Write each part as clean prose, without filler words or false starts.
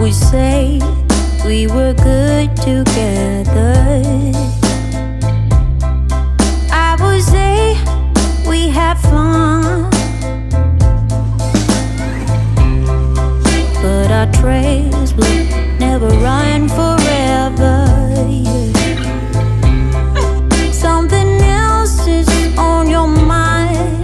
would say we were good together. I would say we had fun, but our trails will never run forever. Something else is on your mind.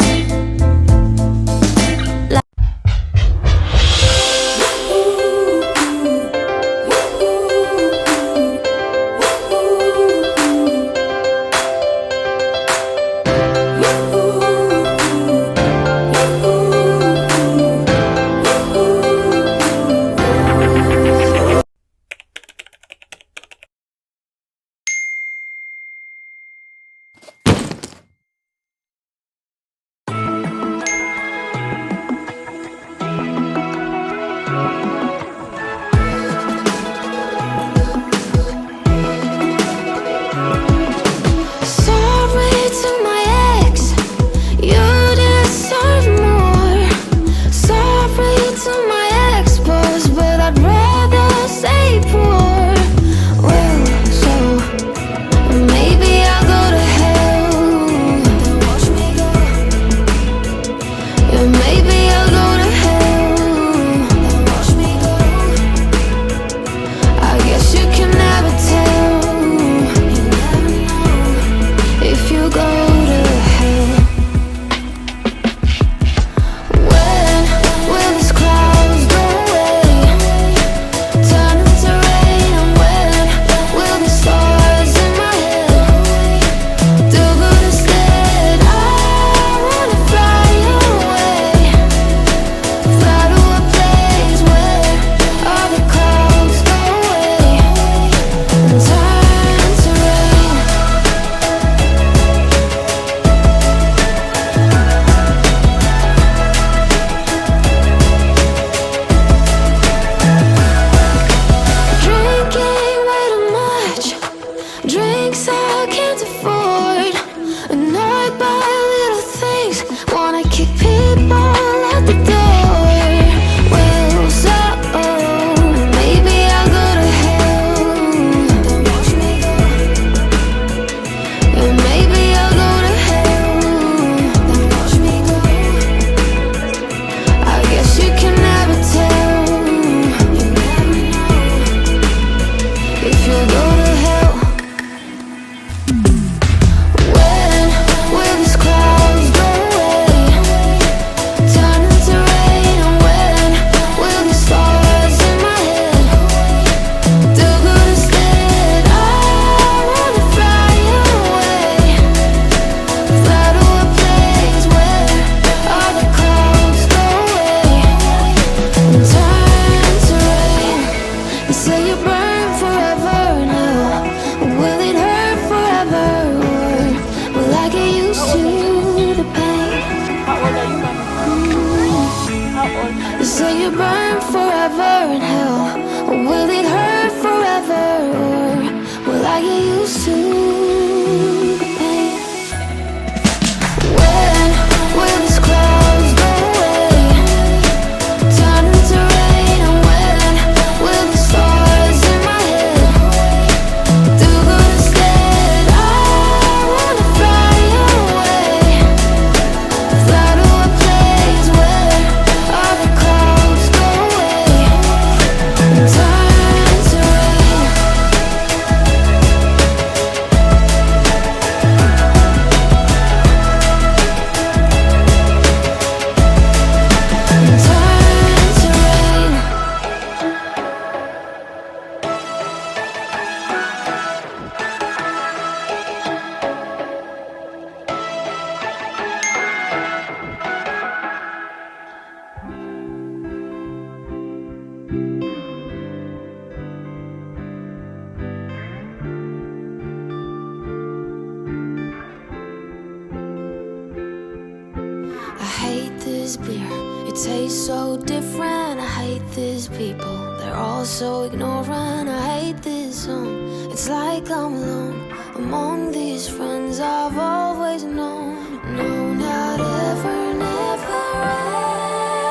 this beer, it tastes so different. I hate these people, they're all so ignorant. I hate this song, it's like I'm alone among these friends I've always known. No, not ever, never,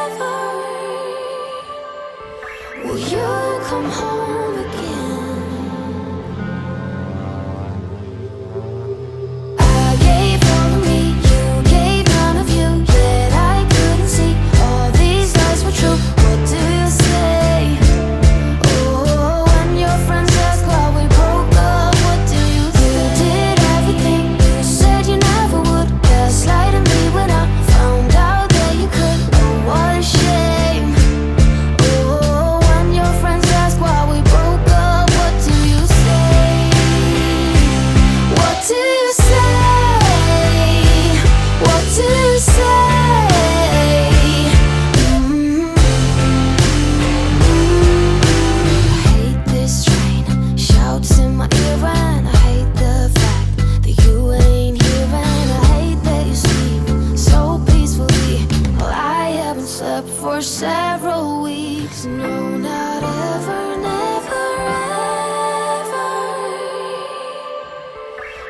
ever will you several weeks. No, not ever, never, ever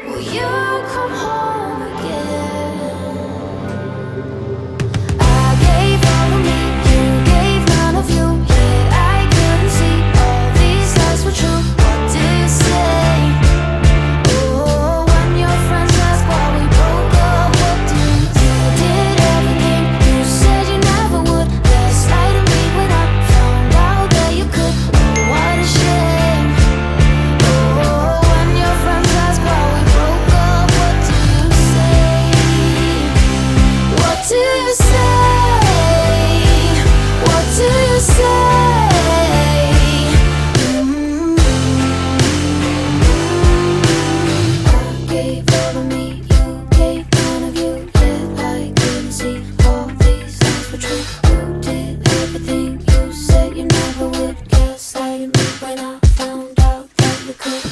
will you come home again. I gave all of me, you gave none of you. Yet I couldn't see all these lies were true. What do you say? Oh, when your friends ask why we broke up, what do you say? Did everything you said you never would. Last night of me when I found out that you could. Oh, what a shame. Oh, when your friends ask why we broke up, what do you say? What do you say? What do you say? I gave all of me, you gave none of you. Yet I couldn't see all these things were true. You did everything you said you never would. Gaslighting me when I found out that you could.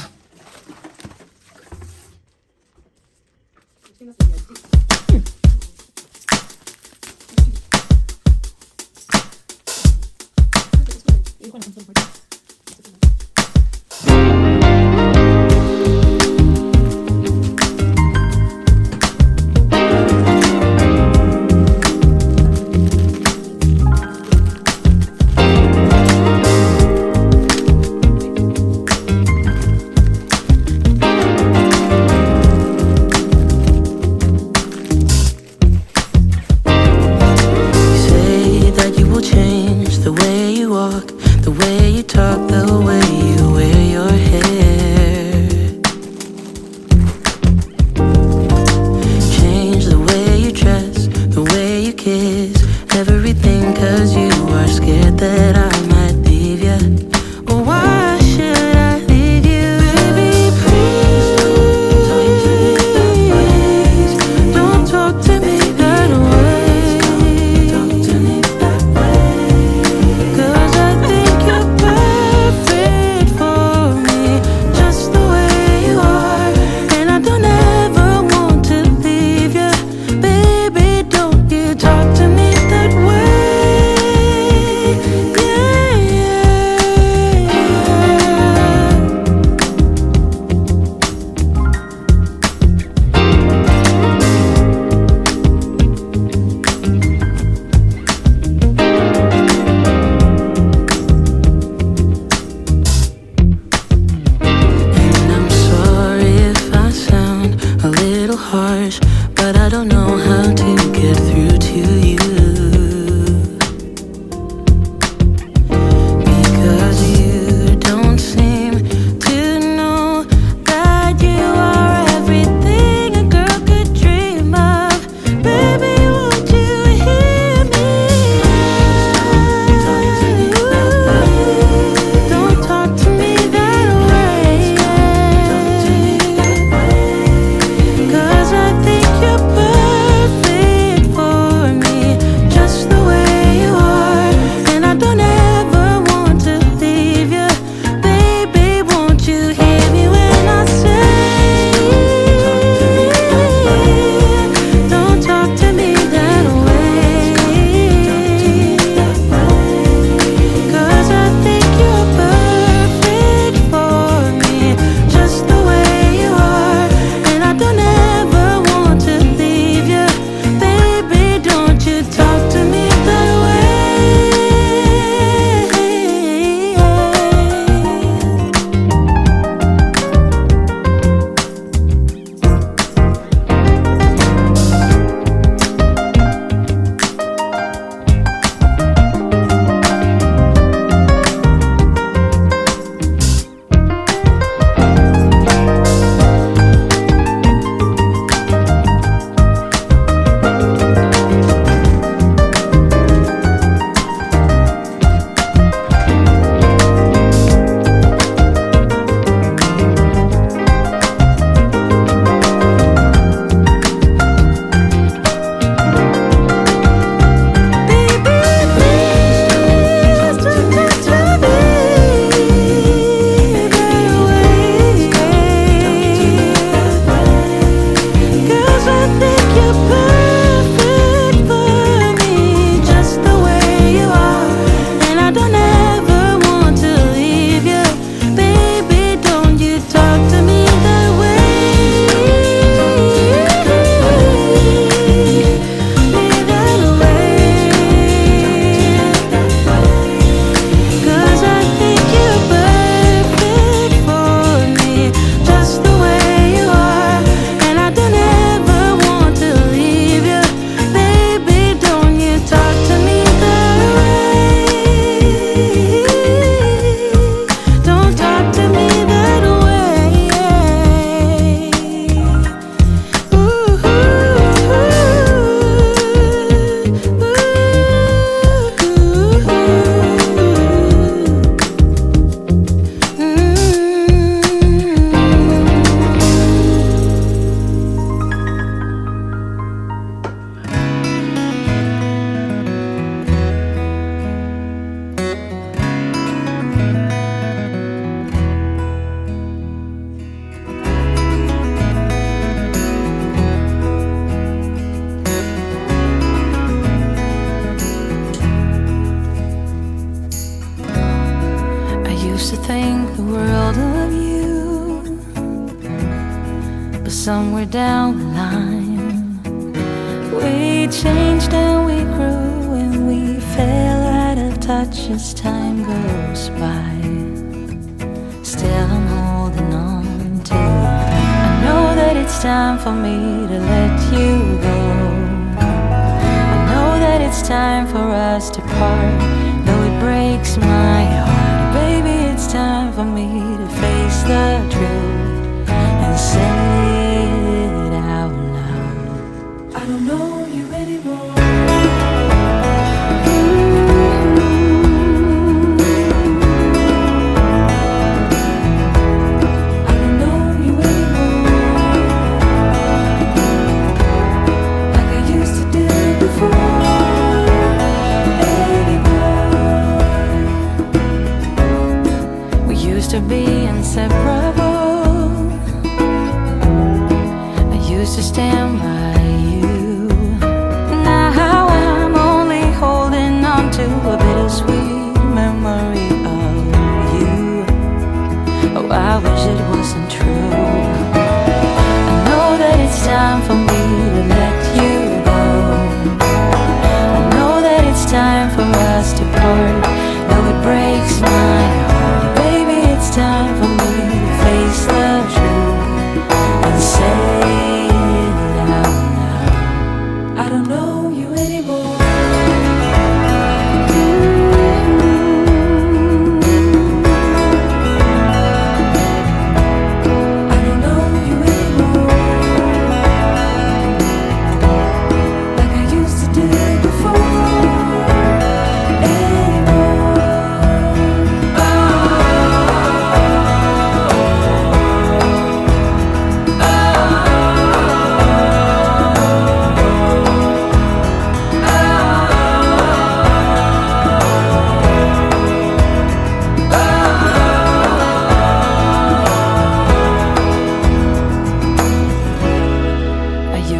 Say that you will change the way you walk, the way you talk, the way you wear your hair. Change the way you dress, the way you kiss, everything, 'cause you are scared that I might leave you. Oh, why should I leave you? Baby, please don't talk to me that way. Talk to me that way. 'Cause I think you're perfect for me, just the way you are. And I don't ever want to leave you. Baby, don't you talk to me that way. Yeah, yeah. the world of you, but somewhere down the line we changed and we grew and we fell out of touch as time goes by. Still I'm holding on to you. I know that it's time for me to let you go. I know that it's time for us to part, though it breaks my heart. Baby, it's time for me to face the truth and say it out loud. I don't know you anymore. To be inseparable, I used to stand by you. Now I'm only holding on to a bittersweet memory of you. Oh, I wish it wasn't true. I know that it's time for me to let you go. I know that it's time for us to part, though it breaks my heart. It's time for me to face the truth and say it out loud. I don't know you anymore. I don't know you anymore, like I used to do before.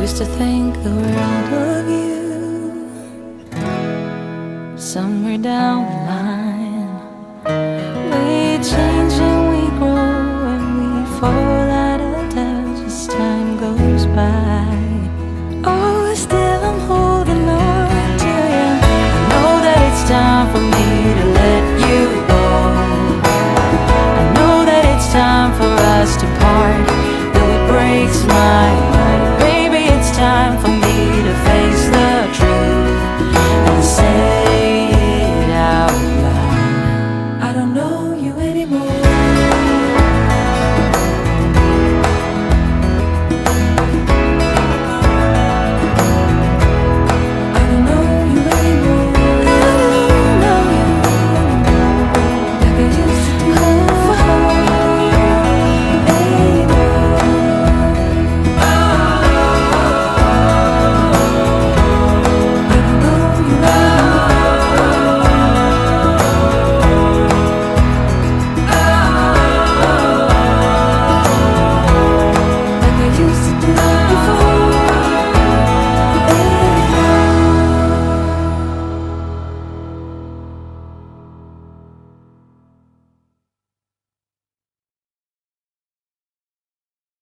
Used to think the world of you, somewhere down the line